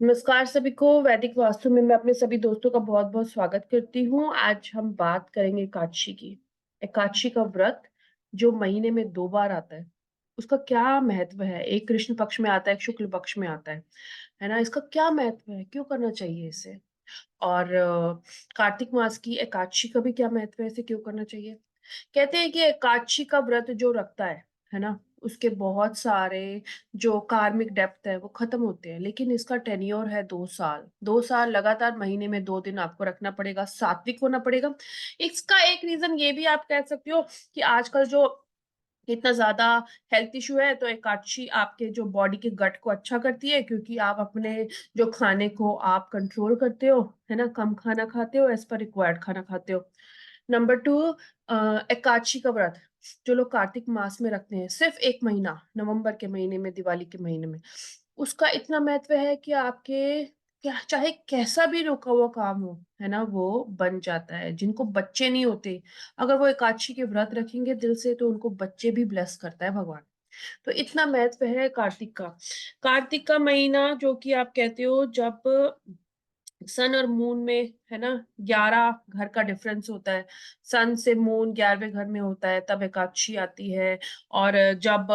नमस्कार सभी को। वैदिक वास्तु में मैं अपने सभी दोस्तों का बहुत बहुत स्वागत करती हूँ। आज हम बात करेंगे एकादशी की। एकादशी का व्रत जो महीने में 2 बार आता है, उसका क्या महत्व है। एक कृष्ण पक्ष में आता है, एक शुक्ल पक्ष में आता है ना। इसका क्या महत्व है, क्यों करना चाहिए इसे। और कार्तिक मास की एकादशी का भी क्या महत्व है, इसे क्यों करना चाहिए। कहते हैं कि एकादशी का व्रत जो रखता है ना, उसके बहुत सारे जो कार्मिक डेप्थ है वो खत्म होते हैं। लेकिन इसका टेन्योर है 2 साल। 2 साल लगातार महीने में 2 दिन आपको रखना पड़ेगा, सात्विक होना पड़ेगा। इसका एक रीजन ये भी आप कह सकते हो कि आजकल जो इतना ज्यादा हेल्थ इशू है, तो एकादशी आपके जो बॉडी के गट को अच्छा करती है, क्योंकि आप अपने जो खाने को आप कंट्रोल करते हो, है ना। कम खाना खाते हो, एज पर रिक्वायर्ड खाना खाते हो। नंबर 2, एकादशी का व्रत जो लोग कार्तिक मास में रखते हैं, सिर्फ 1 महीना, नवंबर के महीने में, दिवाली के महीने में, उसका इतना महत्व है कि आपके क्या चाहे कैसा भी रुका हुआ काम हो, है ना, वो बन जाता है। जिनको बच्चे नहीं होते, अगर वो एकादशी के व्रत रखेंगे दिल से, तो उनको बच्चे भी ब्लेस करता है भगवान। तो इतना महत्व है कार्तिक का। कार्तिक का महीना जो कि आप कहते हो, जब सन और मून में, है ना, 11 घर का डिफरेंस होता है। सन से मून 11वें घर में होता है, तब एकादशी आती है। और जब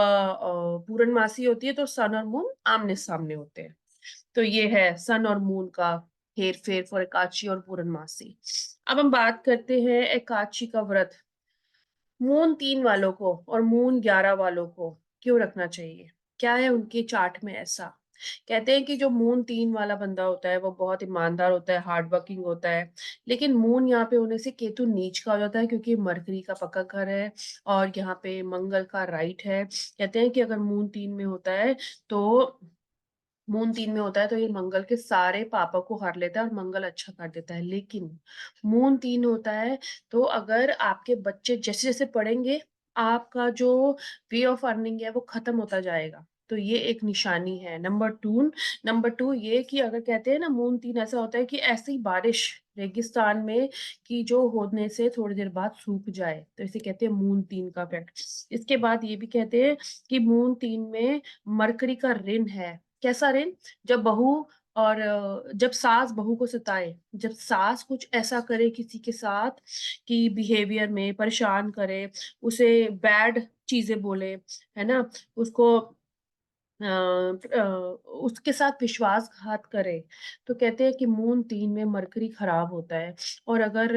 पूर्णमासी होती है, तो सन और मून आमने सामने होते हैं। तो ये है सन और मून का हेर फेर फॉर एकादशी और पूर्णमासी। अब हम बात करते हैं एकादशी का व्रत मून 3 वालों को और मून 11 वालों को क्यों रखना चाहिए। क्या है उनके चार्ट में ऐसा। कहते हैं कि जो मून 3 वाला बंदा होता है वो बहुत ईमानदार होता है, हार्ड वर्किंग होता है। लेकिन मून यहाँ पे होने से केतु नीच का हो जाता है, क्योंकि मरकरी का पक्का घर है और यहाँ पे मंगल का राइट है। कहते हैं कि अगर मून 3 में होता है, तो मून 3 में होता है तो ये मंगल के सारे पापों को हर लेता है और मंगल अच्छा कर देता है। लेकिन मून 3 होता है, तो अगर आपके बच्चे जैसे जैसे पढ़ेंगे, आपका जो वे ऑफ अर्निंग है वो खत्म होता जाएगा। तो ये एक निशानी है। नंबर टू ये कि अगर कहते हैं ना, मून 3 ऐसा होता है कि ऐसी बारिश रेगिस्तान में कि जो होने से थोड़ी देर बाद सूख जाए, तो इसे कहते हैं मून 3 का इफेक्ट। इसके बाद ये भी कहते हैं कि मून 3 में मरकरी का ऋण है। कैसा ऋण। जब बहू और जब सास बहू को सताए, जब सास कुछ ऐसा करे किसी के साथ कि बिहेवियर में परेशान करे, उसे बैड चीजें बोले, है ना, उसको उसके साथ विश्वासघात करे, तो कहते हैं कि मून 3 में मरकरी खराब होता है। और अगर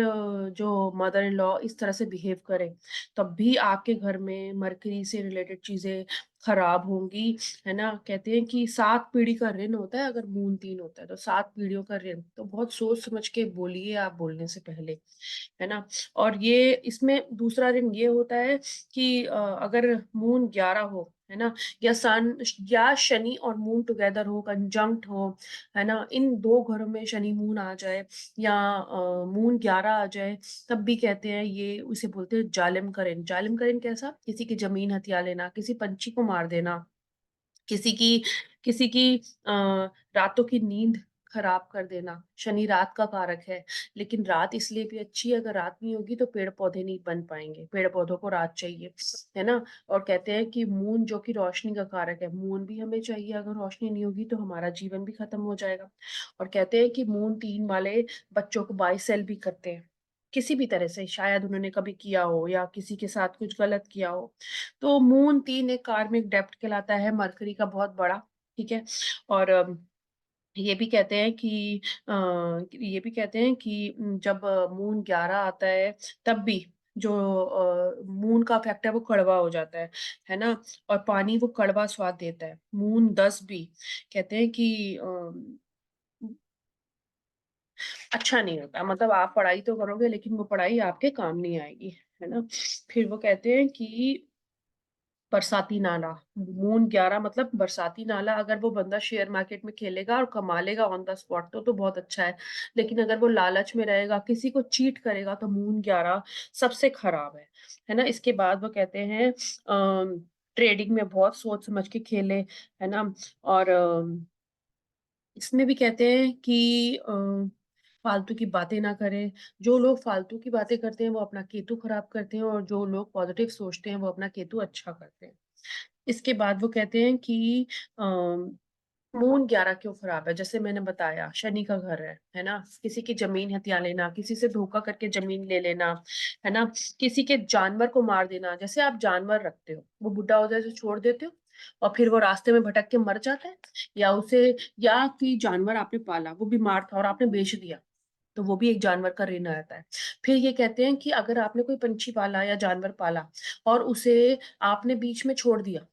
जो मदर इन लॉ इस तरह से बिहेव करे, तब भी आपके घर में मरकरी से रिलेटेड चीजें खराब होंगी, है ना। कहते हैं कि 7 पीढ़ी का ऋण होता है अगर मून 3 होता है, तो 7 पीढ़ियों का ऋण। तो बहुत सोच समझ के बोलिए आप बोलने से पहले, है ना। और ये इसमें दूसरा ऋण ये होता है कि अगर मून 11 हो, है ना, या सन या शनि और मून टुगेदर हो, कंजंक्ट हो, है ना, इन 2 घरों में शनि मून आ जाए, या मून 11 आ जाए, तब भी कहते हैं ये उसे बोलते हैं जालिम करें। जालिम करें कैसा, किसी की जमीन हथिया लेना, किसी पंछी को मार देना, किसी की किसी की रातों की नींद खराब कर देना। शनि रात का कारक है, लेकिन रात इसलिए भी अच्छी है, अगर रात नहीं होगी तो पेड़ पौधे नहीं बन पाएंगे। पेड़ पौधों को रात चाहिए, है ना। और कहते हैं कि मून जो कि रोशनी का कारक है, मून भी हमें चाहिए। अगर रोशनी नहीं होगी तो हमारा जीवन भी खत्म हो जाएगा। और कहते हैं कि मून 3 वाले बच्चों को बाय सेल भी करते हैं, किसी भी तरह से, शायद उन्होंने कभी किया हो या किसी के साथ कुछ गलत किया हो। तो मून 3 एक कार्मिक डेप्थ कहलाता है, मरकरी का बहुत बड़ा। ठीक है। और ये भी कहते हैं कि जब मून 11 आता है, तब भी जो मून का इफेक्ट है वो कड़वा हो जाता है ना। और पानी वो कड़वा स्वाद देता है। मून 10 भी कहते हैं कि अच्छा नहीं होता। मतलब आप पढ़ाई तो करोगे, लेकिन वो पढ़ाई आपके काम नहीं आएगी, है ना। फिर वो कहते हैं कि बरसाती नाला, मून 11 मतलब बरसाती नाला। अगर वो बंदा शेयर मार्केट में खेलेगा और कमा लेगा ऑन द स्पॉट, तो बहुत अच्छा है। लेकिन अगर वो लालच में रहेगा, किसी को चीट करेगा, तो मून 11 सबसे खराब है ना। इसके बाद वो कहते हैं ट्रेडिंग में बहुत सोच समझ के खेले, है ना। और इसमें भी कहते हैं कि फालतू की बातें ना करें। जो लोग फालतू की बातें करते हैं वो अपना केतु खराब करते हैं, और जो लोग पॉजिटिव सोचते हैं वो अपना केतु अच्छा करते हैं। इसके बाद वो कहते हैं कि मून 11 क्यों खराब है? जैसे मैंने बताया, शनि का घर है ना? किसी की ज़मीन हथिया लेना, किसी से धोखा करके ज़मीन ले लेना, है ना? किसी के जानवर को मार देना, जैसे आप जानवर रखते हो, वो बुड्ढा हो जाए तो छोड़ देते हो और फिर वो रास्ते में भटक के मर जाता है, या उसे या कोई जानवर आपने पाला, वो बीमार था और आपने बेच दिया, तो वो भी एक जानवर का ऋण आता है। फिर ये कहते हैं कि अगर आपने कोई पंछी पाला या जानवर पाला और उसे आपने बीच में छोड़ दिया,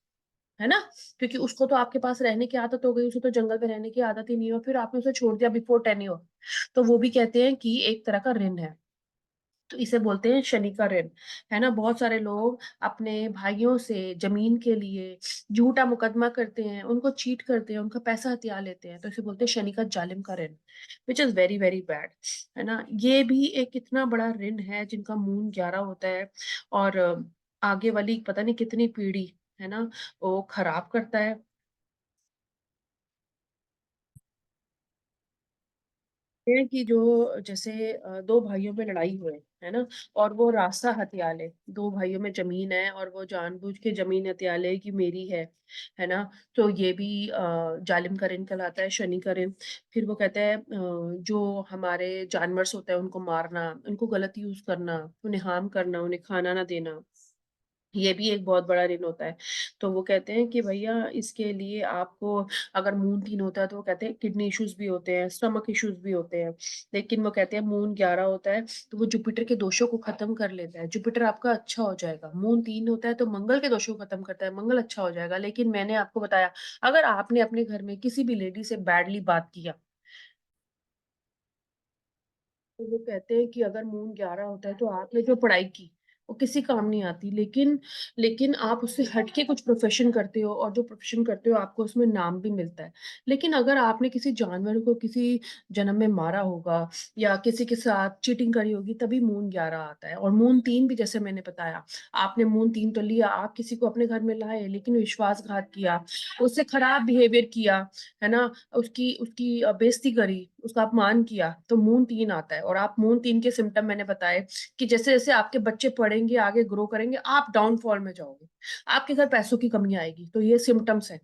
है ना? क्योंकि उसको तो आपके पास रहने की आदत हो गई, उसे तो जंगल में रहने की आदत ही नहीं है और फिर आपने उसे छोड़ दिया बिफोर टेन्योर, तो वो भी कहते हैं कि एक तरह का ऋण है। तो इसे बोलते हैं शनि का ऋण, है ना? बहुत सारे लोग अपने भाइयों से ज़मीन के लिए झूठा मुकदमा करते हैं, उनको चीट करते हैं, उनका पैसा हथिया लेते हैं, तो इसे बोलते हैं शनि का जालिम का ऋण, which is very, very bad, है ना? ये भी एक इतना बड़ा ऋण है जिनका मूल 11 होता है और आगे वाली पता नहीं कितनी पीढ़ी, है ना? वो खराब करता है। हैं कि जो जैसे 2 भाइयों में लड़ाई हुए, है ना? और वो रास्ता हथिया ले, 2 भाइयों में ज़मीन है और वो जानबूझ के ज़मीन हथिया ले कि मेरी है ना? तो ये भी जालिम का ऋण कहलाता है, शनि का ऋण। फिर वो कहता है जो हमारे जानवर्स होते हैं उनको मारना, उनको गलत यूज़ करना, उन्हें हार्म करना, उन्हें खाना ना देना। ये भी एक बहुत बड़ा ऋण होता है। तो वो कहते हैं कि भैया इसके लिए आपको अगर मून 3 होता है तो वो कहते हैं किडनी इश्यूज़ भी होते हैं, स्टमक इश्यूज़ भी होते हैं। लेकिन वो कहते हैं मून 11 होता है तो वो जुपिटर के दोषों को ख़त्म कर लेता है। जुपिटर आपका अच्छा हो जाएगा। मून 3 होता है तो मंगल के दोषों को ख़त्म करता है, मंगल अच्छा हो जाएगा। लेकिन मैंने आपको बताया अगर आपने अपने घर में किसी भी लेडी से बैडली बात किया तो वो कहते हैं कि अगर मून 11 होता है तो आपने जो पढ़ाई की, वो किसी काम नहीं आती। लेकिन आप उससे हट के कुछ प्रोफ़ेशन करते हो और जो प्रोफ़ेशन करते हो आपको उसमें नाम भी मिलता है। लेकिन अगर आपने किसी जानवर को किसी जन्म में मारा होगा या किसी के साथ चीटिंग करी होगी तभी मून 11 आता है और मून 3 भी जैसे मैंने बताया, आपने मून 3 तो लिया, आप किसी को अपने घर में लाए लेकिन विश्वासघात किया, उससे खराब बिहेवियर किया, है ना? उसकी उसकी बेइज़्ज़ती करी, उसका अपमान किया, तो मून 3 आता है और आप मून 3 के सिम्पटम मैंने बताए कि जैसे-जैसे आपके बच्चे पढ़ेंगे, आगे ग्रो करेंगे, आप डाउनफॉल में जाओगे। आपके घर पैसों की कमी आएगी, तो ये सिम्पटम्स हैं।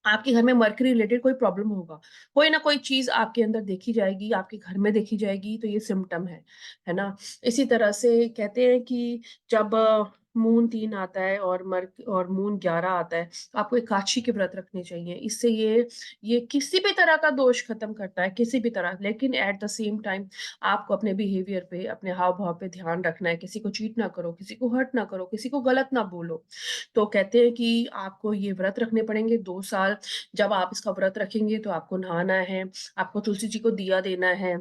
आपके घर में मर्करी रिलेटेड कोई प्रॉब्लम होगा। कोई ना कोई चीज़ आपके अंदर देखी जाएगी, आपके घर में देखी जाएगी, तो ये सिम्पटम है ना? इसी तरह से कहते हैं कि जब मून 3 आता है और मून 11 आता है, तो आपको एकादशी के व्रत रखने चाहिए। इससे ये किसी भी तरह का दोष खत्म करता है, किसी भी तरह। लेकिन एट द सेम टाइम आपको अपने बिहेवियर पे, अपने हाव-भाव पे ध्यान रखना है। किसी को चीट ना करो, किसी को हर्ट ना करो, किसी को गलत ना बोलो। तो कहते हैं कि आपको ये व्रत रखने पड़ेंगे 2 साल। जब आप इसका व्रत रखेंगे तो आपको नहाना है, आपको तुलसी जी को दिया देना है,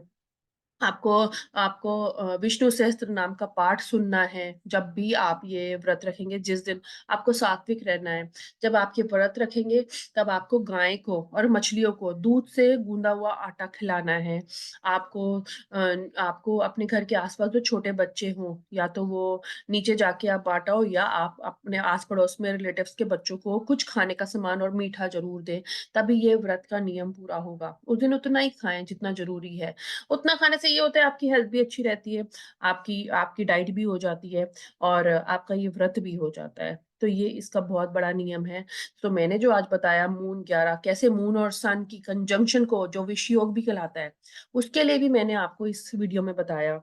आपको आपको विष्णु सहस्त्र नाम का पाठ सुनना है, जब भी आप ये व्रत रखेंगे जिस दिन, आपको सात्विक रहना है। जब आप ये व्रत रखेंगे, तब आपको गाय को और मछलियों को दूध से गूँदा हुआ आटा खिलाना है। आपको अपने घर के आस-पास जो छोटे बच्चे हों, या तो वो नीचे जाके आप बाँटाओ या आप अपने आस-पड़ोस में रिलेटिव्स के बच्चों को कुछ खाने का सामान और मीठा ज़रूर दें, तभी ये व्रत का नियम पूरा होगा। उस दिन उतना ही खाएँ जितना ज़रूरी है। उतना खाने से ये होता है आपकी हेल्थ भी अच्छी रहती है, आपकी आपकी डाइट भी हो जाती है और आपका ये व्रत भी हो जाता है। तो ये इसका बहुत बड़ा नियम है। तो मैंने जो आज बताया मून 11 कैसे मून और सन की कंजंक्शन को जो विष योग भी कहलाता है, उसके लिए भी मैंने आपको इस वीडियो में बताया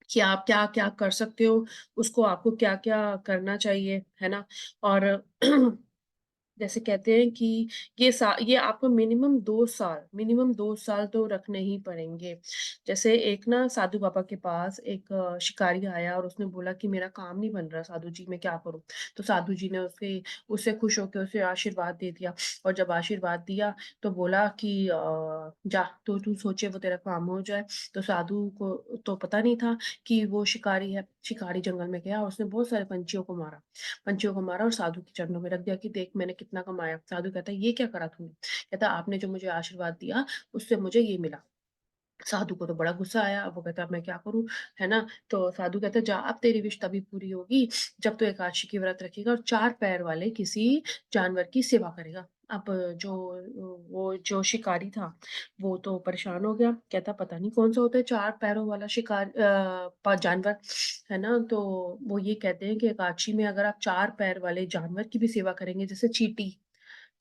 कि आप क्या-क्या कर सकते हो, उसको आपको क्या-क्या करना चाहिए, है ना? और जैसे कहते हैं कि ये आपको मिनिमम 2 साल तो रखने ही पड़ेंगे। जैसे एक ना साधु बाबा के पास एक शिकारी आया और उसने बोला कि मेरा काम नहीं बन रहा साधु जी, मैं क्या करूँ? तो साधु जी ने उसे उससे खुश होके उसे आशीर्वाद दे दिया और जब आशीर्वाद दिया तो बोला कि जा तो तू सोचे वो तेरा काम हो जाए। तो साधु को तो पता नहीं था कि वो शिकारी है। शिकारी जंगल में गया और उसने बहुत सारे पंछियों को मारा और साधु के चरणों में रख दिया कि देख मैंने कितना कमाया। साधु कहता है ये क्या करा तूने? कहता आपने जो मुझे आशीर्वाद दिया उससे मुझे ये मिला। साधु को तो बड़ा गुस्सा आया, अब वो कहता अब मैं क्या करूँ? है ना? तो साधु कहता जा अब तेरी विश तभी पूरी होगी जब तू एकादशी की व्रत रखेगा और 4 पैर वाले किसी जानवर की सेवा करेगा। अब जो वो जो शिकारी था, वो तो परेशान हो गया, कहता पता नहीं कौन-सा होता है 4 पैरों वाला जानवर, है ना? तो वो ये कहते हैं कि एकादशी में अगर आप 4 पैर वाले जानवर की भी सेवा करेंगे जैसे चींटी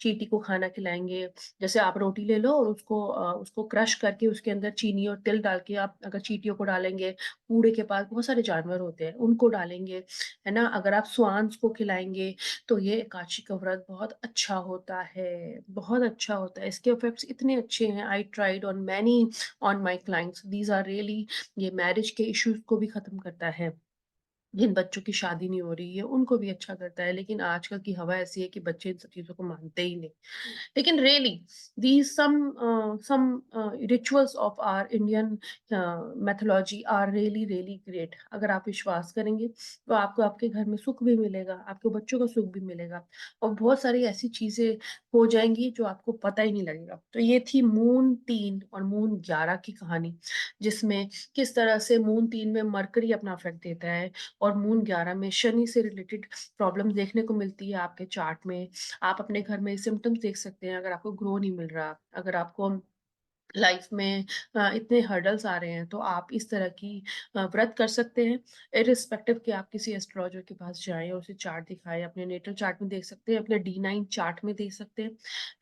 चींटी को खाना खिलाएँगे। जैसे आप रोटी ले लो और उसको क्रश करके उसके अंदर चीनी और तिल डाल के आप अगर चींटियों को डालेंगे, कूड़े के पास बहुत सारे जानवर होते हैं, उनको डालेंगे, है ना? अगर आप स्वांस को खिलाएँगे, तो ये एकादशी का व्रत बहुत अच्छा होता है, बहुत अच्छा होता है। इसके इफ़ेक्ट्स इतने अच्छे हैं, I tried on my clients, these are really, ये मैरिज के इश्यूज़ को भी खत्म करता है। जिन बच्चों की शादी नहीं हो रही है, उनको भी अच्छा करता है, लेकिन आजकल की हवा ऐसी है कि बच्चे इन सब चीज़ों को मानते ही नहीं। लेकिन really these some rituals of our Indian mythology are really great. अगर आप विश्वास करेंगे तो आपको आपके घर में सुख भी मिलेगा, आपके बच्चों को सुख भी मिलेगा और बहुत सारी ऐसी चीजें हो जाएंगी जो आपको पता ही नहीं लगेगा। तो ये थी मून 3 और मून 11 की कहानी, जिसमें किस तरह से मून 3 में मरकरी अपना इफेक्ट देता है और मून 11 में शनि से रिलेटेड प्रॉब्लम देखने को मिलती है आपके चार्ट में। आप अपने घर में सिम्पटम्स देख सकते हैं अगर आपको ग्रो नहीं मिल रहा, अगर आपको लाइफ में इतने हर्डल्स आ रहे हैं, तो आप इस तरह की व्रत कर सकते हैं। इर्रिस्पेक्टिव कि आप किसी एस्ट्रोलॉजर के पास जाएँ और उसे चार्ट दिखाएँ, अपने नेटल चार्ट में देख सकते हैं, अपने D9 चार्ट में देख सकते हैं,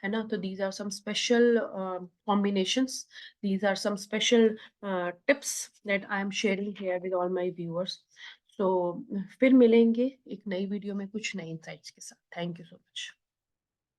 है ना? तो these are some special combinations, these are some special tips that I am sharing here with all my viewers. So फिर मिलेंगे एक नई वीडियो में कुछ नए इनसाइट्स के साथ। Thank you so much.